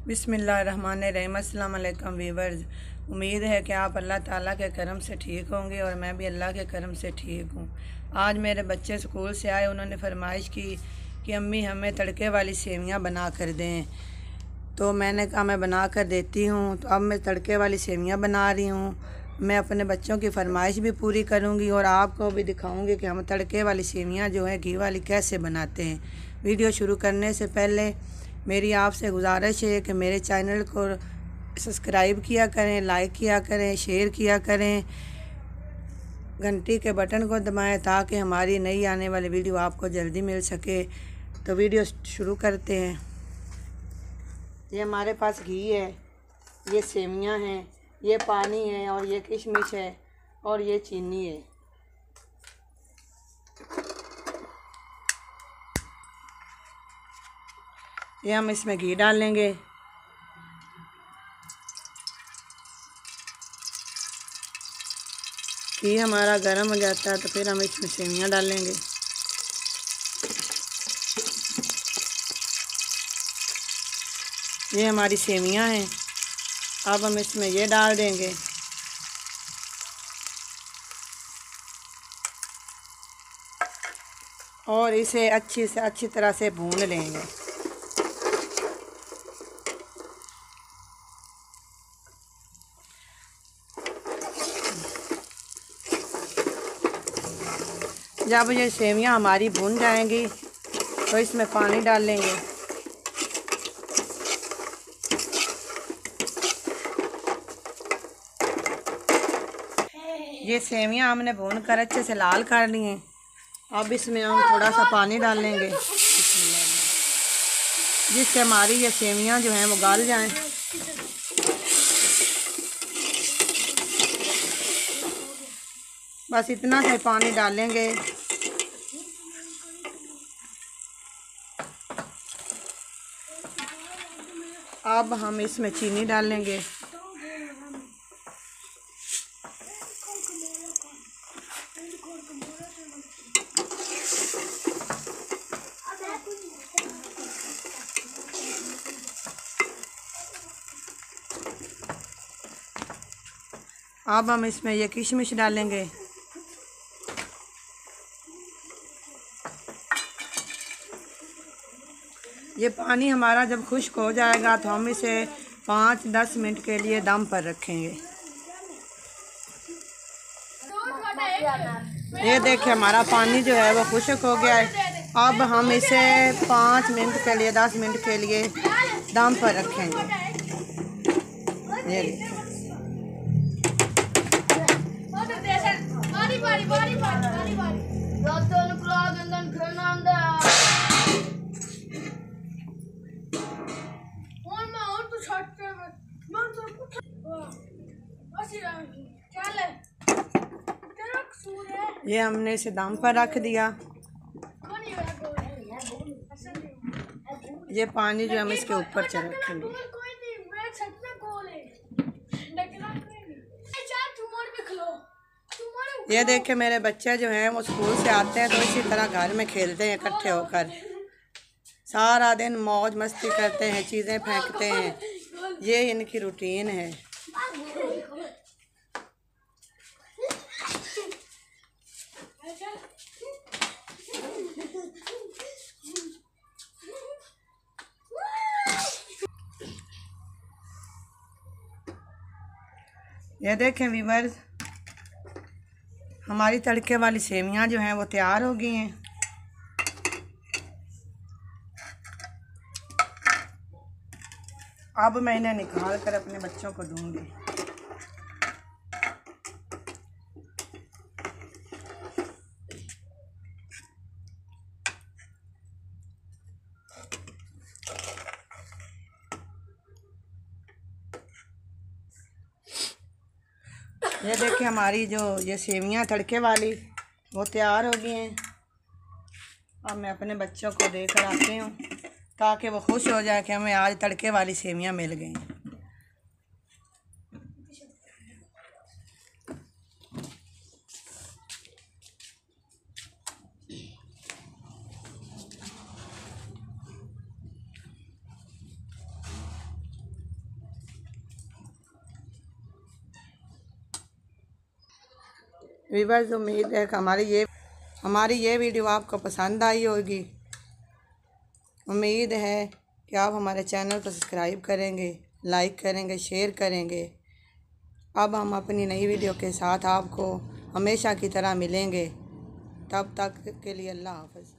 बिस्मिल्लाहिर्रहमानिर्रहीम। अस्सलाम वालेकुम वीवर्स। उम्मीद है कि आप अल्लाह ताला के करम से ठीक होंगे और मैं भी अल्लाह के करम से ठीक हूँ। आज मेरे बच्चे स्कूल से आए, उन्होंने फरमाइश की कि अम्मी हमें तड़के वाली सेवियाँ बना कर दें। तो मैंने कहा मैं बना कर देती हूँ। तो अब मैं तड़के वाली सेवियाँ बना रही हूँ। मैं अपने बच्चों की फरमाइश भी पूरी करूँगी और आपको भी दिखाऊँगी कि हम तड़के वाली सेवियाँ जो है घी वाली कैसे बनाते हैं। वीडियो शुरू करने से पहले मेरी आपसे गुजारिश है कि मेरे चैनल को सब्सक्राइब किया करें, लाइक किया करें, शेयर किया करें, घंटी के बटन को दबाएं ताकि हमारी नई आने वाली वीडियो आपको जल्दी मिल सके। तो वीडियो शुरू करते हैं। ये हमारे पास घी है, ये सेवियां हैं, ये पानी है और ये किशमिश है और ये चीनी है। ये हम इसमें घी डालेंगे। घी हमारा गर्म हो जाता है तो फिर हम इसमें सेवियां डालेंगे। ये हमारी सेवियां हैं। अब हम इसमें ये डाल देंगे। और इसे अच्छी तरह से भून लेंगे। जब ये सेवियां हमारी भून जाएंगी तो इसमें पानी डाल लेंगे। ये सेवियां हमने भून कर अच्छे से लाल कर ली हैं। अब इसमें हम थोड़ा सा पानी डाल लेंगे जिससे हमारी ये सेवियां जो हैं वो गल जाएं। बस इतना सा पानी डालेंगे। अब हम इसमें चीनी डालेंगे। अब हम इसमें ये किशमिश डालेंगे। ये पानी हमारा जब खुश्क हो जाएगा तो हम इसे 5-10 मिनट के लिए दम पर रखेंगे। ये देखिए हमारा पानी जो है वो खुश्क हो गया है। अब हम इसे 5 मिनट के लिए 10 मिनट के लिए दम पर रखेंगे। ये देखिए ये हमने इसे दम पर रख दिया। ये पानी जो हम इसके ऊपर रखेंगे। ये देखे मेरे बच्चे जो हैं वो स्कूल से आते हैं तो इसी तरह घर में खेलते हैं इकट्ठे होकर। सारा दिन मौज मस्ती करते हैं, चीज़ें फेंकते हैं। ये इनकी रूटीन है। ये देखें व्यूअर्स, हमारी तड़के वाली सेवियां जो हैं वो तैयार हो गई हैं। अब मैं इन्हें निकाल कर अपने बच्चों को दूंगी। ये देखिए हमारी जो ये सेवियां तड़के वाली वो तैयार हो गई हैं। अब मैं अपने बच्चों को देकर आती हूँ ताकि वो खुश हो जाए कि हमें आज तड़के वाली सेवियां मिल गई। वीवर्स, उम्मीद है कि हमारी ये वीडियो आपको पसंद आई होगी। उम्मीद है कि आप हमारे चैनल को सब्सक्राइब करेंगे, लाइक करेंगे, शेयर करेंगे। अब हम अपनी नई वीडियो के साथ आपको हमेशा की तरह मिलेंगे। तब तक के लिए अल्लाह हाफ़िज़।